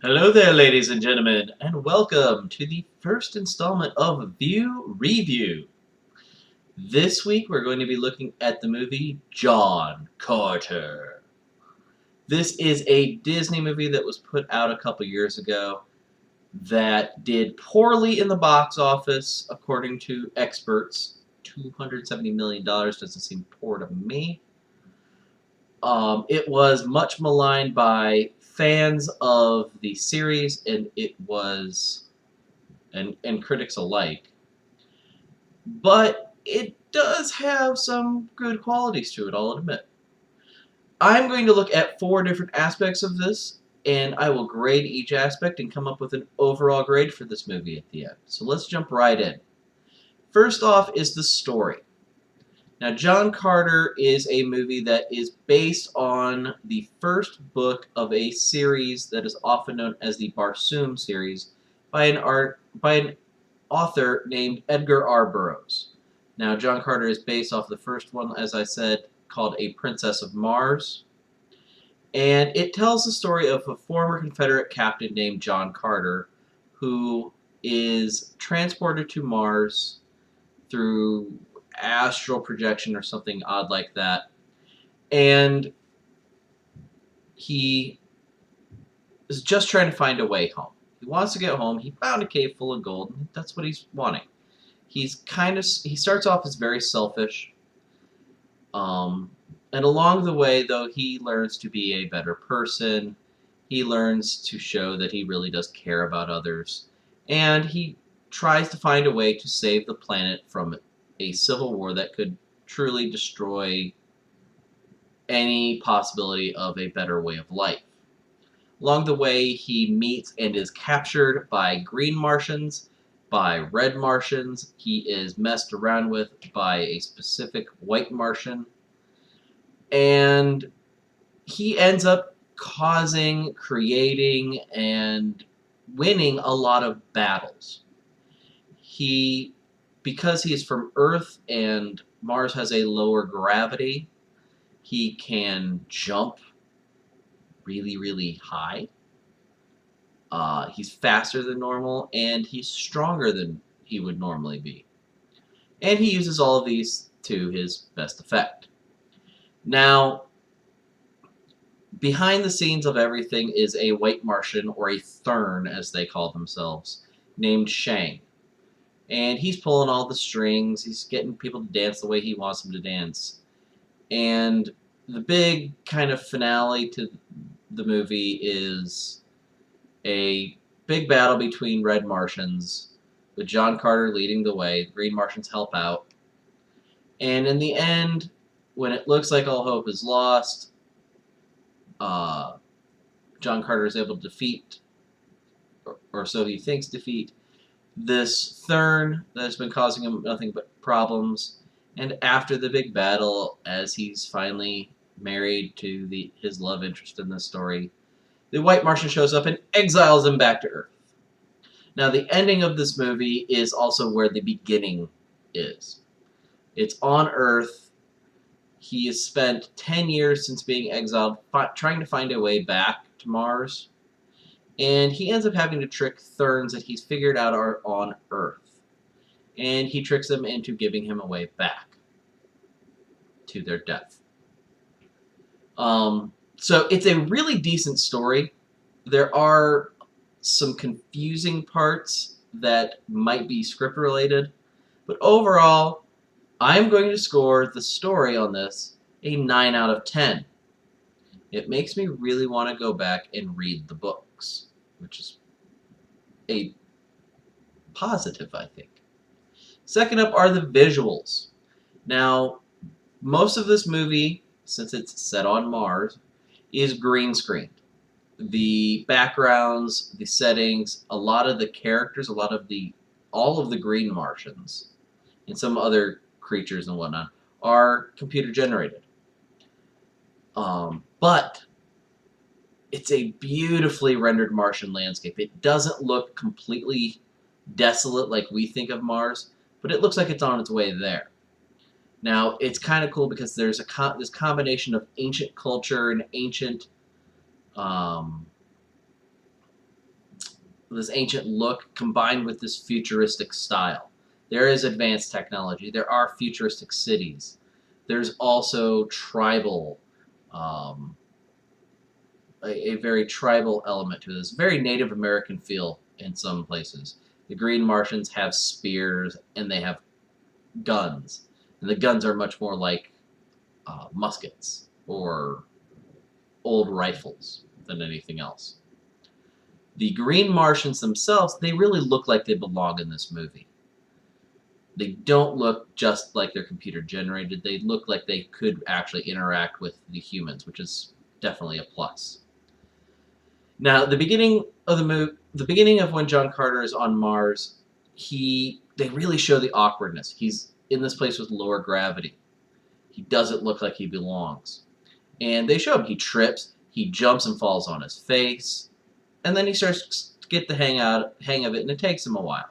Hello there, ladies and gentlemen, and welcome to the first installment of View Review. This week we're going to be looking at the movie John Carter. This is a Disney movie that was put out a couple years ago that did poorly in the box office, according to experts. $270 million doesn't seem poor to me. It was much maligned by fans of the series, and critics alike. But it does have some good qualities to it, I'll admit. I'm going to look at four different aspects of this, and I will grade each aspect and come up with an overall grade for this movie at the end. So let's jump right in. First off is the story. Now, John Carter is a movie that is based on the first book of a series that is often known as the Barsoom series by an author named Edgar R. Burroughs. Now, John Carter is based off the first one, as I said, called A Princess of Mars. And it tells the story of a former Confederate captain named John Carter who is transported to Mars through astral projection or something odd like that. And he is just trying to find a way home. He wants to get home. He found a cave full of gold. And that's what he's wanting. He starts off as very selfish. And along the way, though, he learns to be a better person. He learns to show that he really does care about others. And he tries to find a way to save the planet from a civil war that could truly destroy any possibility of a better way of life. Along the way, he meets and is captured by green Martians, by red Martians. He is messed around with by a specific white Martian. And he ends up creating, and winning a lot of battles. Because he is from Earth and Mars has a lower gravity, he can jump really, really high. He's faster than normal, and he's stronger than he would normally be. And he uses all of these to his best effect. Now, behind the scenes of everything is a white Martian, or a Thurn as they call themselves, named Shang. And he's pulling all the strings, he's getting people to dance the way he wants them to dance. And the big kind of finale to the movie is a big battle between red Martians, with John Carter leading the way. The green Martians help out. And in the end, when it looks like all hope is lost, John Carter is able to defeat, or so he thinks defeat, this Thurn that has been causing him nothing but problems. And after the big battle, as he's finally married to his love interest in this story, the white Martian shows up and exiles him back to Earth. Now, the ending of this movie is also where the beginning is. It's on Earth. He has spent 10 years since being exiled, trying to find a way back to Mars. And he ends up having to trick Thurns that he's figured out are on Earth. And he tricks them into giving him a way back to their death. So it's a really decent story. There are some confusing parts that might be script related, but overall, I'm going to score the story on this a 9 out of 10. It makes me really want to go back and read the books, which is a positive, I think. Second up are the visuals. Now, most of this movie, since it's set on Mars, is green screened. The backgrounds, the settings, a lot of the characters, all of the green Martians, and some other creatures and whatnot are computer generated. But it's a beautifully rendered Martian landscape. It doesn't look completely desolate like we think of Mars, but it looks like it's on its way there. Now, it's kind of cool because there's this combination of ancient culture and ancient this ancient look combined with this futuristic style. There is advanced technology. There are futuristic cities. There's also tribal, um, a very tribal element to this. Very Native American feel in some places. The Green Martians have spears and they have guns, and the guns are much more like muskets or old rifles than anything else. The Green Martians themselves, they really look like they belong in this movie. They don't look just like they're computer generated. They look like they could actually interact with the humans, which is definitely a plus. Now, the beginning of when John Carter is on Mars, they really show the awkwardness. He's in this place with lower gravity. He doesn't look like he belongs. And they show him. He trips, he jumps and falls on his face, and then he starts to get the hang of it, and it takes him a while.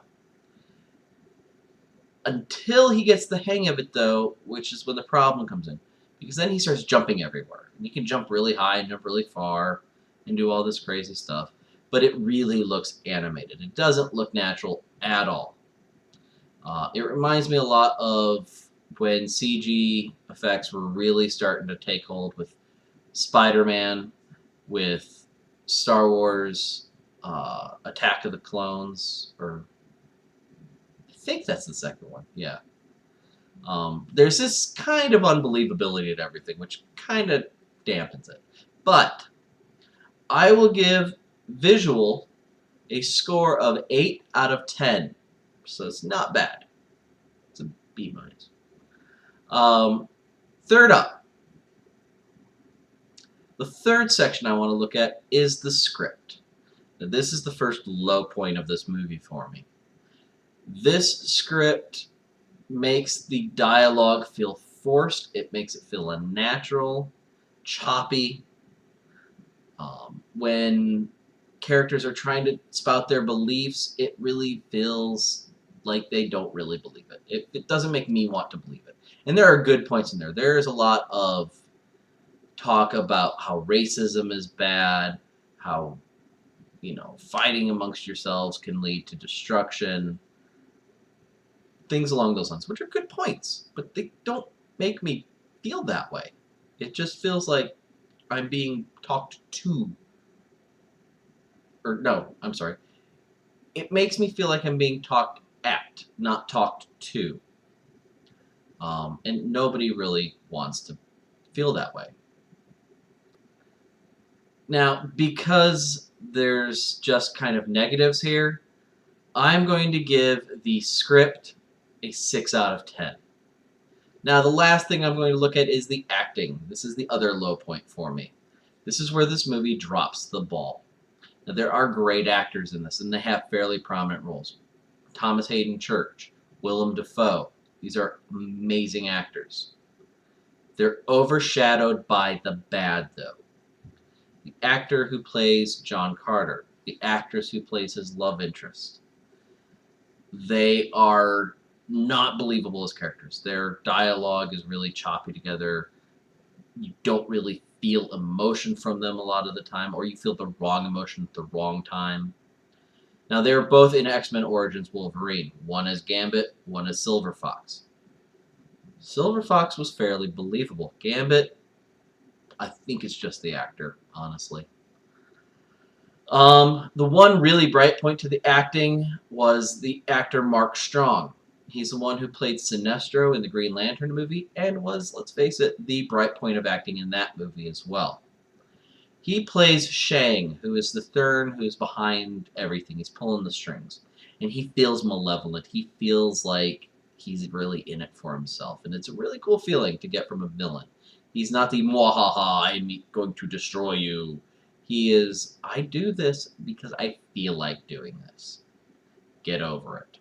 Until he gets the hang of it, though, which is when the problem comes in. Because then he starts jumping everywhere. And he can jump really high and jump really far and do all this crazy stuff. But it really looks animated. It doesn't look natural at all. It reminds me a lot of when CG effects were really starting to take hold with Spider-Man, with Star Wars, Attack of the Clones, or I think that's the second one, yeah. There's this kind of unbelievability to everything, which kind of dampens it. But I will give visual a score of 8 out of 10. So it's not bad. It's a B minus. Third up. The third section I want to look at is the script. Now, this is the first low point of this movie for me. This script makes the dialogue feel forced. It makes it feel unnatural, choppy. When characters are trying to spout their beliefs, it really feels like they don't really believe it. It doesn't make me want to believe it. And there are good points in there. There is a lot of talk about how racism is bad, how, fighting amongst yourselves can lead to destruction, things along those lines, which are good points, but they don't make me feel that way. It just feels like I'm being talked to. Or no, I'm sorry. It makes me feel like I'm being talked at, not talked to. And nobody really wants to feel that way. Now, because there's just kind of negatives here, I'm going to give the script a 6 out of 10. Now, the last thing I'm going to look at is the acting. This is the other low point for me. This is where this movie drops the ball. Now, there are great actors in this, and they have fairly prominent roles. Thomas Hayden Church, Willem Dafoe. These are amazing actors. They're overshadowed by the bad, though. The actor who plays John Carter, the actress who plays his love interest. They are not believable as characters. Their dialogue is really choppy together. You don't really feel emotion from them a lot of the time, or you feel the wrong emotion at the wrong time. Now, they're both in X-Men Origins Wolverine. One as Gambit, one as Silver Fox. Silver Fox was fairly believable. Gambit, I think it's just the actor, honestly. The one really bright point to the acting was the actor Mark Strong. He's the one who played Sinestro in the Green Lantern movie and was, let's face it, the bright point of acting in that movie as well. He plays Shang, who is the Thurn who's behind everything. He's pulling the strings. And he feels malevolent. He feels like he's really in it for himself. And it's a really cool feeling to get from a villain. He's not the mwahaha, I'm going to destroy you. He is, I do this because I feel like doing this. Get over it.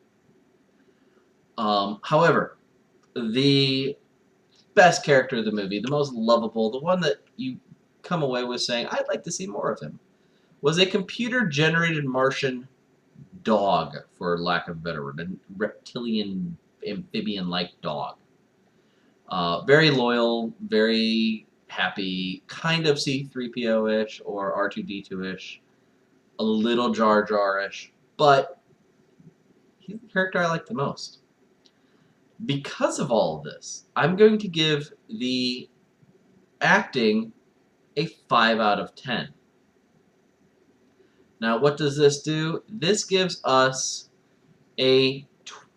However, the best character of the movie, the most lovable, the one that you come away with saying, I'd like to see more of him, was a computer-generated Martian dog, for lack of a better word, a reptilian, amphibian-like dog. Very loyal, very happy, kind of C-3PO-ish or R2-D2-ish. a little Jar Jar-ish, but he's the character I like the most. Because of all of this, I'm going to give the acting a 5 out of 10. Now, what does this do? This gives us a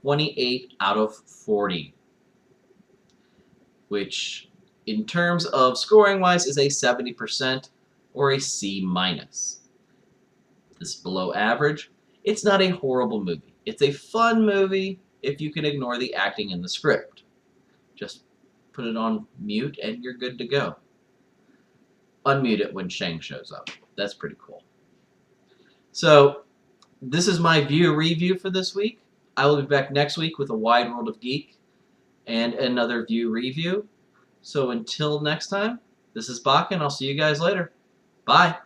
28 out of 40, which in terms of scoring wise is a 70% or a C minus. This is below average. It's not a horrible movie. It's a fun movie if you can ignore the acting in the script. Just put it on mute and you're good to go. Unmute it when Shang shows up. That's pretty cool. So, this is my view review for this week. I will be back next week with a Wide World of Geek and another view review. So until next time, this is Bach, and I'll see you guys later. Bye.